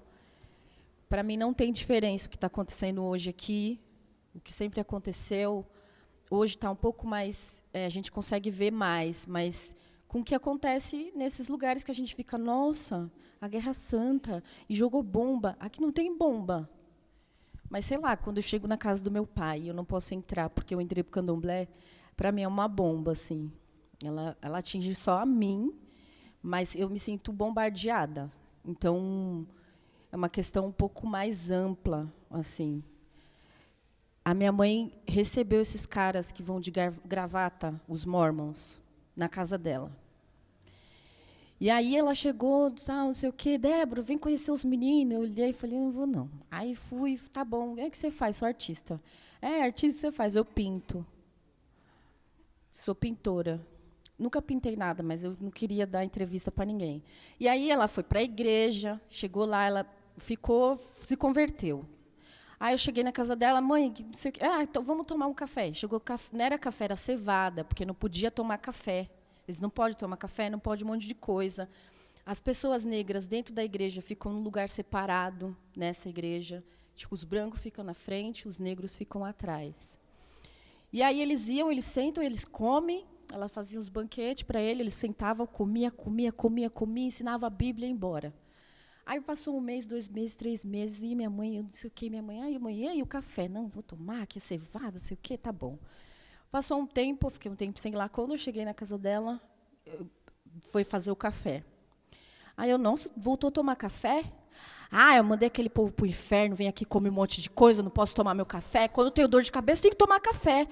para mim, não tem diferença o que está acontecendo hoje aqui, o que sempre aconteceu. Hoje está um pouco mais, a gente consegue ver mais, mas com o que acontece nesses lugares que a gente fica, nossa, a Guerra Santa, e jogou bomba. Aqui não tem bomba. Mas, sei lá, quando eu chego na casa do meu pai, eu não posso entrar, porque eu entrei para o candomblé, para mim é uma bomba, assim. Ela atinge só a mim, mas eu me sinto bombardeada. Então, é uma questão um pouco mais ampla, assim. A minha mãe recebeu esses caras que vão de gravata, os mormons, na casa dela. E aí ela chegou, disse, não sei o quê, Débora, vem conhecer os meninos. Eu olhei e falei, não vou, não. Aí fui, tá bom, o que é que você faz? Sou artista. Artista você faz, eu pinto. Sou pintora. Nunca pintei nada, mas eu não queria dar entrevista para ninguém. E aí ela foi para a igreja, chegou lá, ela ficou, se converteu. Aí eu cheguei na casa dela, mãe, não sei o quê. Então vamos tomar um café. Chegou café, não era café, era cevada, porque não podia tomar café. Eles não podem tomar café, não pode um monte de coisa. As pessoas negras dentro da igreja ficam num lugar separado nessa igreja. Tipo, os brancos ficam na frente, os negros ficam atrás. E aí eles iam, eles sentam, eles comem, ela fazia uns banquetes para ele sentava, comia, ensinava a Bíblia e ia embora. Aí passou 1 mês, 2 meses, 3 meses, e minha mãe, eu não sei o quê, minha mãe, e o café? Não, vou tomar, que é cevada, não sei o quê, tá bom. Passou um tempo, eu fiquei um tempo sem ir lá. Quando eu cheguei na casa dela, foi fazer o café. Aí eu, nossa, voltou a tomar café? Eu mandei aquele povo pro inferno, vem aqui comer um monte de coisa, não posso tomar meu café. Quando eu tenho dor de cabeça, eu tenho que tomar café.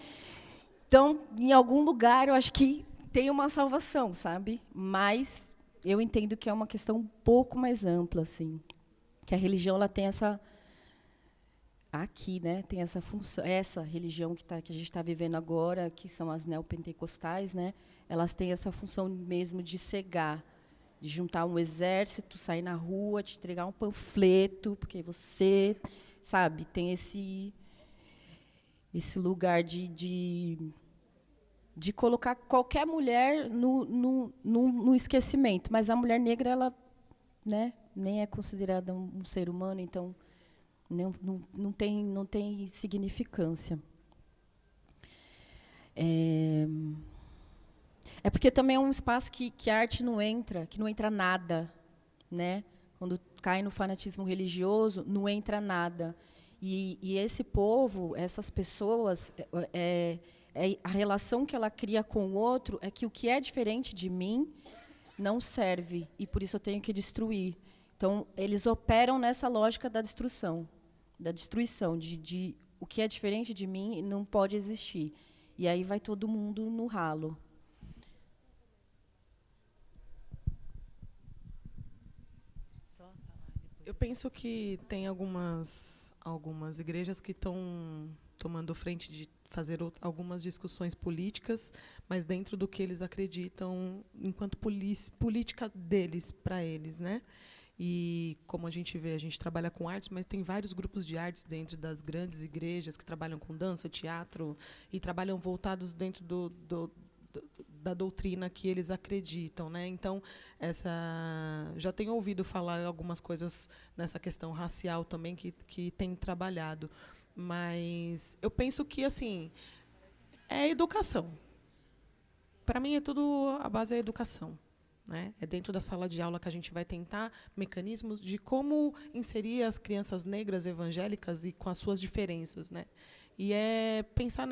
Então, em algum lugar, eu acho que tem uma salvação, sabe? Mas eu entendo que é uma questão um pouco mais ampla, assim, que a religião ela tem essa aqui, né? Tem essa função, essa religião que a gente está vivendo agora, que são as neopentecostais, né? Elas têm essa função mesmo de cegar, de juntar um exército, sair na rua, te entregar um panfleto, porque você, sabe, tem esse lugar de colocar qualquer mulher no esquecimento. Mas a mulher negra, ela, né, nem é considerada um ser humano, então não tem significância. É porque também é um espaço que a arte não entra, que não entra nada, né? Quando cai no fanatismo religioso, não entra nada. E esse povo, essas pessoas, a relação que ela cria com o outro é que o que é diferente de mim não serve, e por isso eu tenho que destruir. Então, eles operam nessa lógica da destruição, de o que é diferente de mim não pode existir. E aí vai todo mundo no ralo. Eu penso que tem algumas igrejas que estão tomando frente de fazer algumas discussões políticas, mas dentro do que eles acreditam enquanto política deles, para eles, né? E como a gente vê, a gente trabalha com artes, mas tem vários grupos de artes dentro das grandes igrejas que trabalham com dança, teatro, e trabalham voltados dentro da doutrina que eles acreditam, né? Então, já tenho ouvido falar algumas coisas nessa questão racial também que tem trabalhado, mas eu penso que assim é educação. Para mim a base é educação, né? É dentro da sala de aula que a gente vai tentar mecanismos de como inserir as crianças negras evangélicas e com as suas diferenças, né? E é pensar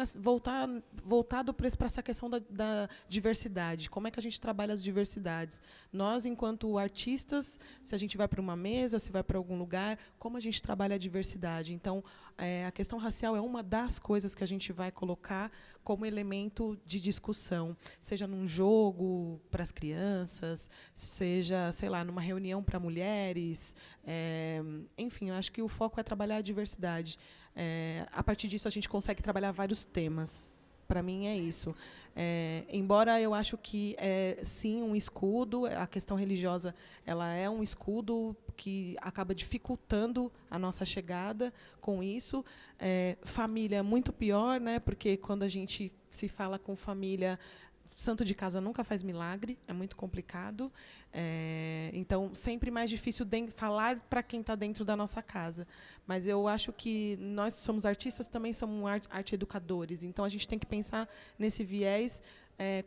voltado para essa questão da diversidade. Como é que a gente trabalha as diversidades? Nós, enquanto artistas, se a gente vai para uma mesa, se vai para algum lugar, como a gente trabalha a diversidade? Então, a questão racial é uma das coisas que a gente vai colocar como elemento de discussão, seja num jogo para as crianças, seja, sei lá, numa reunião para mulheres. Enfim, eu acho que o foco é trabalhar a diversidade. A partir disso, a gente consegue trabalhar vários temas. Para mim, é isso. Embora eu acho que sim, um escudo, a questão religiosa ela é um escudo que acaba dificultando a nossa chegada com isso. Família é muito pior, né? Porque quando a gente se fala com família, santo de casa nunca faz milagre, é muito complicado. Então, sempre mais difícil falar para quem está dentro da nossa casa. Mas eu acho que nós somos artistas, também somos arte educadores. Então, a gente tem que pensar nesse viés,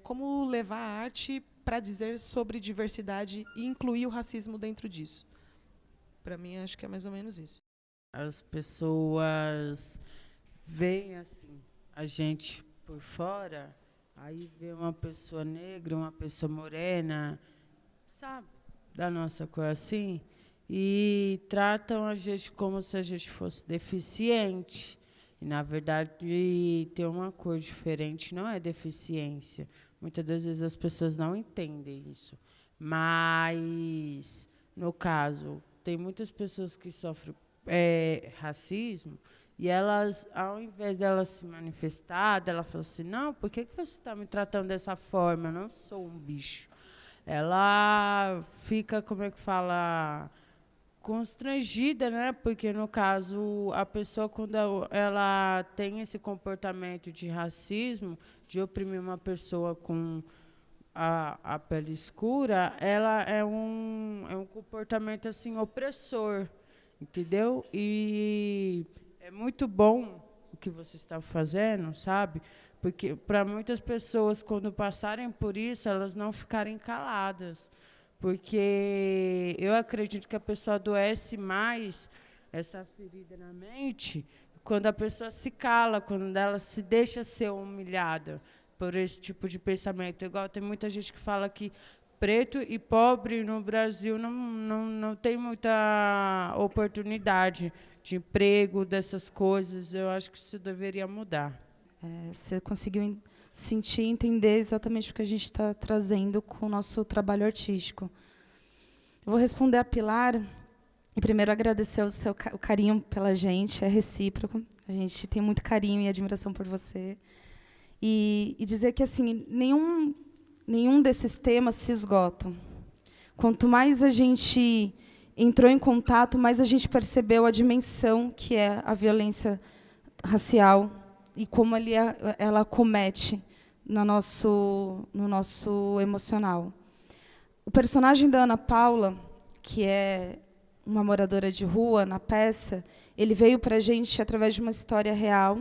como levar a arte para dizer sobre diversidade e incluir o racismo dentro disso. Para mim, acho que é mais ou menos isso. As pessoas veem assim, a gente por fora. Aí vê uma pessoa negra, uma pessoa morena, sabe, da nossa cor assim, e tratam a gente como se a gente fosse deficiente. E, na verdade, ter uma cor diferente não é deficiência. Muitas das vezes as pessoas não entendem isso. Mas, no caso, tem muitas pessoas que sofrem racismo, e elas, ao invés delas se manifestar, ela fala assim, não, por que você está me tratando dessa forma? Eu não sou um bicho. Ela fica, como é que fala, constrangida, né? Porque, no caso, a pessoa, quando ela tem esse comportamento de racismo, de oprimir uma pessoa com a pele escura, ela é um comportamento assim, opressor, entendeu? E é muito bom o que você está fazendo, sabe? porque para muitas pessoas, quando passarem por isso, elas não ficarem caladas. Porque eu acredito que a pessoa adoece mais, essa ferida na mente, quando a pessoa se cala, quando ela se deixa ser humilhada por esse tipo de pensamento. Igual tem muita gente que fala que preto e pobre no Brasil não tem muita oportunidade de emprego, dessas coisas. Eu acho que isso deveria mudar. Você conseguiu sentir e entender exatamente o que a gente está trazendo com o nosso trabalho artístico. Eu vou responder a Pilar, e primeiro agradecer o carinho pela gente, é recíproco. A gente tem muito carinho e admiração por você. E dizer que assim, nenhum desses temas se esgota. Quanto mais a gente entrou em contato, mais a gente percebeu a dimensão que é a violência racial e como ela comete no nosso emocional. O personagem da Ana Paula, que é uma moradora de rua na peça, ele veio para a gente através de uma história real.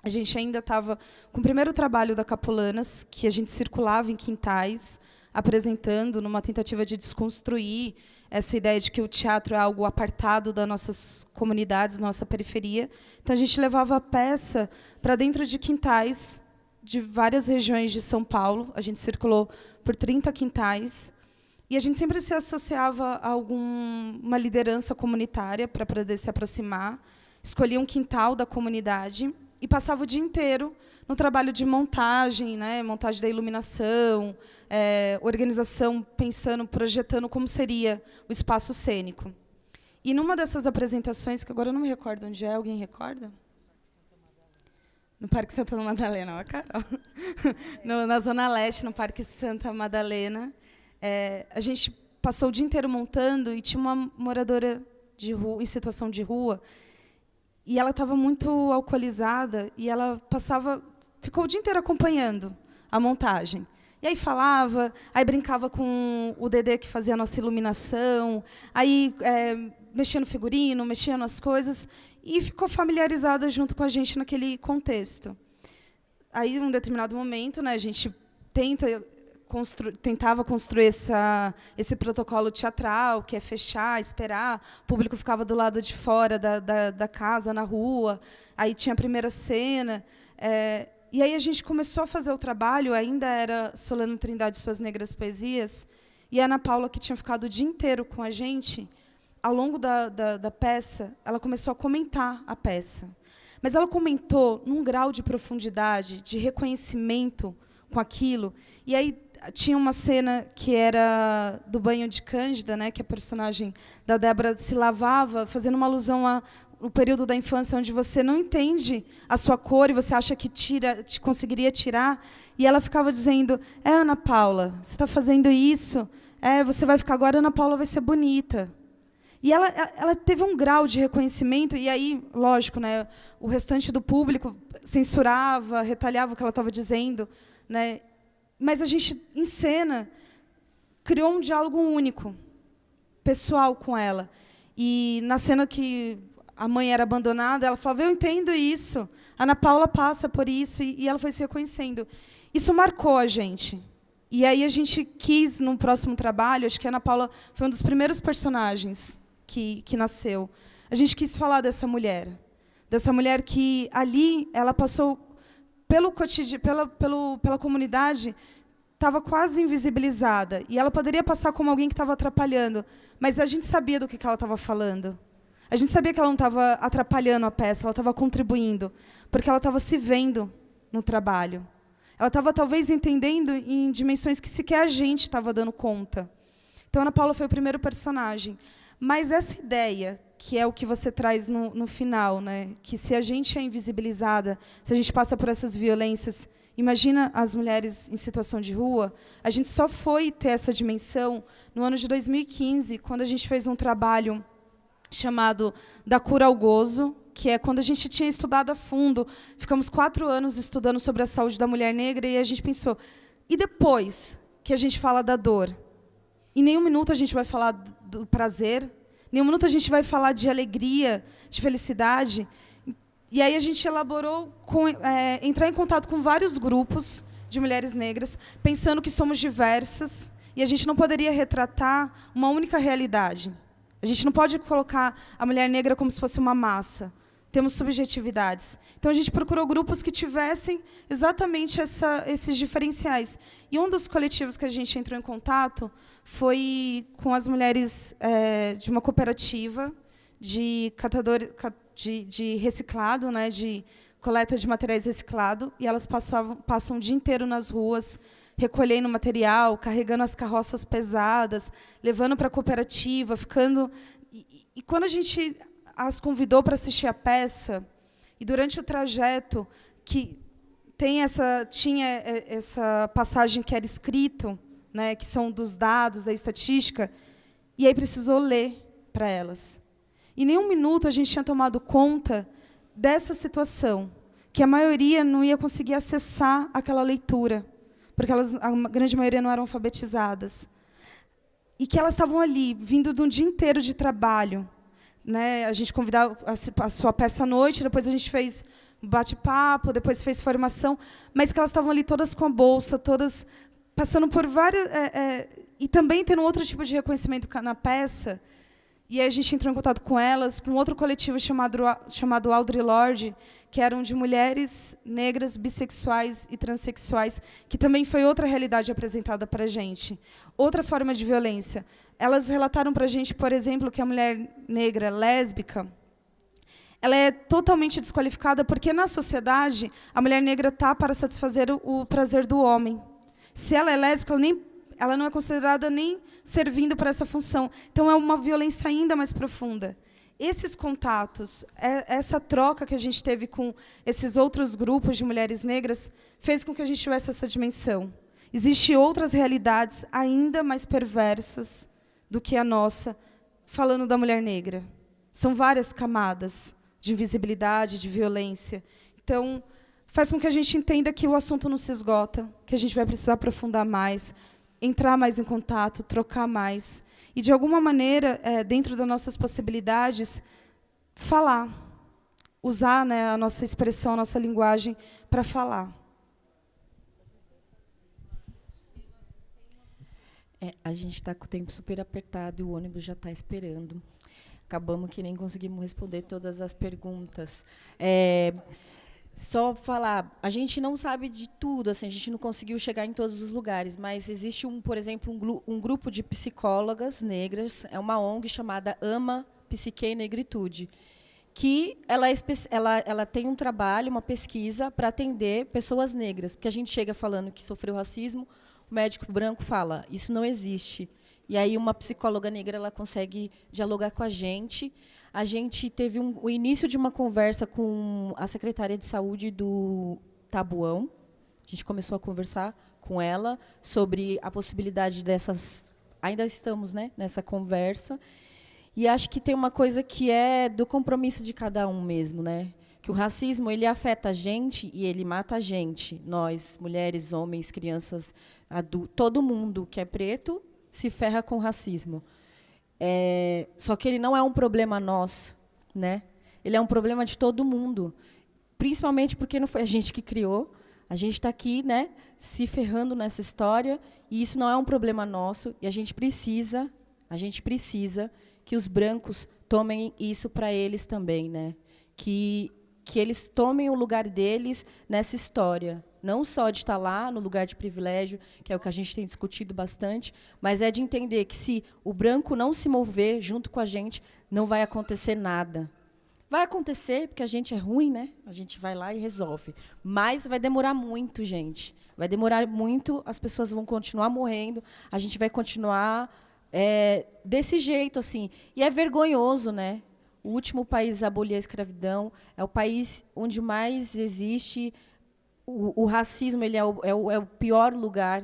A gente ainda estava com o primeiro trabalho da Capulanas, que a gente circulava em quintais, apresentando, numa tentativa de desconstruir essa ideia de que o teatro é algo apartado das nossas comunidades, da nossa periferia. Então, a gente levava a peça para dentro de quintais de várias regiões de São Paulo. A gente circulou por 30 quintais. E a gente sempre se associava a alguma liderança comunitária para poder se aproximar. Escolhia um quintal da comunidade e passava o dia inteiro no trabalho de montagem, né, montagem da iluminação, organização, pensando, projetando como seria o espaço cênico. E numa dessas apresentações, que agora eu não me recordo onde é, alguém recorda? No Parque Santa Madalena, ó, Carol. Na Zona Leste, no Parque Santa Madalena. A gente passou o dia inteiro montando e tinha uma moradora de rua, em situação de rua, e ela estava muito alcoolizada e ela ficou o dia inteiro acompanhando a montagem. E aí falava, aí brincava com o Dedê que fazia a nossa iluminação, aí mexia no figurino, mexia nas coisas e ficou familiarizada junto com a gente naquele contexto. Aí, em um determinado momento, né, a gente tentava construir esse protocolo teatral, que é fechar, esperar. O público ficava do lado de fora da casa, na rua. Aí tinha a primeira cena. E aí a gente começou a fazer o trabalho, ainda era Solano Trindade e Suas Negras Poesias, e a Ana Paula, que tinha ficado o dia inteiro com a gente, ao longo da peça, ela começou a comentar a peça. Mas ela comentou num grau de profundidade, de reconhecimento com aquilo. E aí tinha uma cena que era do banho de Cândida, né, que a personagem da Débora se lavava, fazendo uma alusão ao período da infância onde você não entende a sua cor e você acha que conseguiria tirar. E ela ficava dizendo, Ana Paula, você está fazendo isso, você vai ficar agora, Ana Paula vai ser bonita. E ela teve um grau de reconhecimento, e aí, lógico, né, o restante do público censurava, retalhava o que ela estava dizendo, né, mas a gente, em cena, criou um diálogo único, pessoal com ela. E na cena que a mãe era abandonada, ela falava, eu entendo isso, a Ana Paula passa por isso, e ela foi se reconhecendo. Isso marcou a gente. E aí a gente quis, no próximo trabalho, acho que a Ana Paula foi um dos primeiros personagens que nasceu. A gente quis falar dessa mulher que ali ela passou pela comunidade, estava quase invisibilizada, e ela poderia passar como alguém que estava atrapalhando, mas a gente sabia do que ela estava falando. A gente sabia que ela não estava atrapalhando a peça, ela estava contribuindo, porque ela estava se vendo no trabalho. Ela estava, talvez, entendendo em dimensões que sequer a gente estava dando conta. Então, a Ana Paula foi o primeiro personagem. Mas essa ideia, que é o que você traz no final, né, que se a gente é invisibilizada, se a gente passa por essas violências, imagina as mulheres em situação de rua, a gente só foi ter essa dimensão no ano de 2015, quando a gente fez um trabalho chamado Da Cura ao Gozo, que é quando a gente tinha estudado a fundo, ficamos 4 anos estudando sobre a saúde da mulher negra, e a gente pensou, e depois que a gente fala da dor? Em nenhum minuto a gente vai falar do prazer, em nenhum minuto a gente vai falar de alegria, de felicidade. E aí a gente elaborou entrar em contato com vários grupos de mulheres negras, pensando que somos diversas, e a gente não poderia retratar uma única realidade. A gente não pode colocar a mulher negra como se fosse uma massa. Temos subjetividades. Então, a gente procurou grupos que tivessem exatamente esses diferenciais. E um dos coletivos que a gente entrou em contato foi com as mulheres de uma cooperativa de reciclado, né, de coleta de materiais reciclados, e elas passam o dia inteiro nas ruas, recolhendo material, carregando as carroças pesadas, levando para a cooperativa, ficando... E quando a gente as convidou para assistir a peça, e durante o trajeto, que tinha essa passagem que era escrito, né, que são dos dados, da estatística, e aí precisou ler para elas. Em nenhum minuto a gente tinha tomado conta dessa situação, que a maioria não ia conseguir acessar aquela leitura, porque a grande maioria não eram alfabetizadas. E que elas estavam ali, vindo de um dia inteiro de trabalho. Né? A gente convidava a sua peça à noite, depois a gente fez bate-papo, depois fez formação, mas que elas estavam ali todas com a bolsa, todas passando por várias... e também tendo outro tipo de reconhecimento na peça. E aí a gente entrou em contato com elas, com outro coletivo chamado Audre Lorde, que eram de mulheres negras, bissexuais e transexuais, que também foi outra realidade apresentada para a gente. Outra forma de violência. Elas relataram para a gente, por exemplo, que a mulher negra lésbica ela é totalmente desqualificada porque, na sociedade, a mulher negra está para satisfazer o prazer do homem. Se ela é lésbica, ela não é considerada nem servindo para essa função. Então, é uma violência ainda mais profunda. Esses contatos, essa troca que a gente teve com esses outros grupos de mulheres negras, fez com que a gente tivesse essa dimensão. Existem outras realidades ainda mais perversas do que a nossa, falando da mulher negra. São várias camadas de invisibilidade, de violência. Então, faz com que a gente entenda que o assunto não se esgota, que a gente vai precisar aprofundar mais, entrar mais em contato, trocar mais. E, de alguma maneira, dentro das nossas possibilidades, falar. Usar, né, a nossa expressão, a nossa linguagem para falar. A gente está com o tempo super apertado e o ônibus já está esperando. Acabamos que nem conseguimos responder todas as perguntas. Só falar, a gente não sabe de tudo, assim, a gente não conseguiu chegar em todos os lugares, mas existe, por exemplo, um grupo de psicólogas negras, é uma ONG chamada Ama Psique e Negritude, que ela tem um trabalho, uma pesquisa para atender pessoas negras, porque a gente chega falando que sofreu racismo, o médico branco fala, isso não existe. E aí uma psicóloga negra ela consegue dialogar com a gente. A gente teve o início de uma conversa com a secretária de saúde do Tabuão. A gente começou a conversar com ela sobre a possibilidade dessas... Ainda estamos, né, nessa conversa. E acho que tem uma coisa que é do compromisso de cada um mesmo, né? Que o racismo ele afeta a gente e ele mata a gente. Nós, mulheres, homens, crianças, adultos, todo mundo que é preto se ferra com o racismo. Só que ele não é um problema nosso, né? Ele é um problema de todo mundo, principalmente porque não foi a gente que criou. A gente está aqui, né, se ferrando nessa história, e isso não é um problema nosso. E a gente precisa que os brancos tomem isso para eles também, né? Que eles tomem o lugar deles nessa história. Não só de estar lá no lugar de privilégio, que é o que a gente tem discutido bastante, mas é de entender que, se o branco não se mover junto com a gente, não vai acontecer nada. Vai acontecer, porque a gente é ruim, né? A gente vai lá e resolve. Mas vai demorar muito, gente. Vai demorar muito, as pessoas vão continuar morrendo, a gente vai continuar desse jeito, assim. E é vergonhoso, né? O último país a abolir a escravidão é o país onde mais existe... O racismo ele é o pior lugar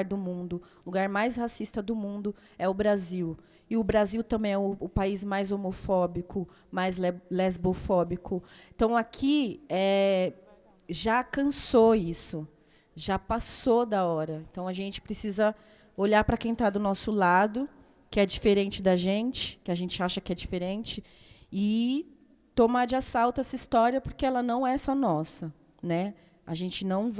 do mundo, o lugar mais racista do mundo é o Brasil. E o Brasil também é o país mais homofóbico, mais lesbofóbico. Então, aqui já cansou isso, já passou da hora. Então, a gente precisa olhar para quem está do nosso lado, que é diferente da gente, que a gente acha que é diferente, e tomar de assalto essa história, porque ela não é só nossa, né? A gente não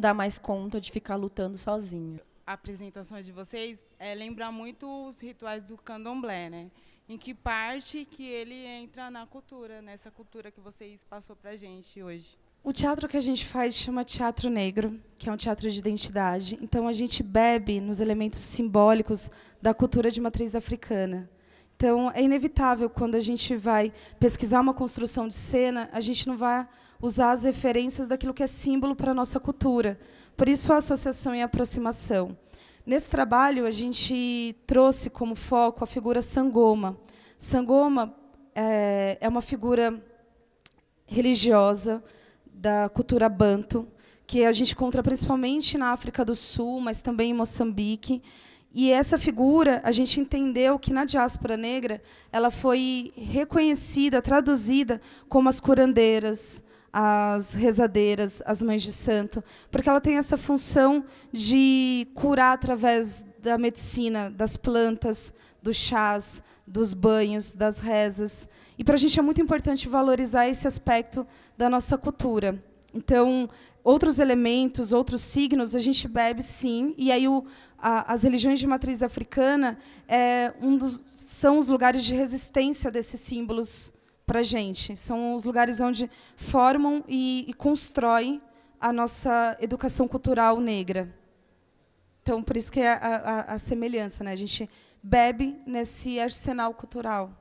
dá mais conta de ficar lutando sozinho. A apresentação de vocês lembra muito os rituais do candomblé, né? Em que parte que ele entra na cultura, nessa cultura que vocês passou para a gente hoje? O teatro que a gente faz chama Teatro Negro, que é um teatro de identidade. Então, a gente bebe nos elementos simbólicos da cultura de matriz africana. Então, é inevitável, quando a gente vai pesquisar uma construção de cena, a gente não vai usar as referências daquilo que é símbolo para a nossa cultura. Por isso, a associação e a aproximação. Nesse trabalho, a gente trouxe como foco a figura Sangoma. Sangoma é uma figura religiosa da cultura banto, que a gente encontra principalmente na África do Sul, mas também em Moçambique. E essa figura, a gente entendeu que, na diáspora negra, ela foi reconhecida, traduzida como as curandeiras, as rezadeiras, as mães de santo, porque ela tem essa função de curar através da medicina, das plantas, dos chás, dos banhos, das rezas. E, para a gente, é muito importante valorizar esse aspecto da nossa cultura. Então, outros elementos, outros signos, a gente bebe, sim, e aí as religiões de matriz africana são os lugares de resistência desses símbolos para a gente. São os lugares onde formam e constroem a nossa educação cultural negra. Então, por isso que é a semelhança, né? A gente bebe nesse arsenal cultural.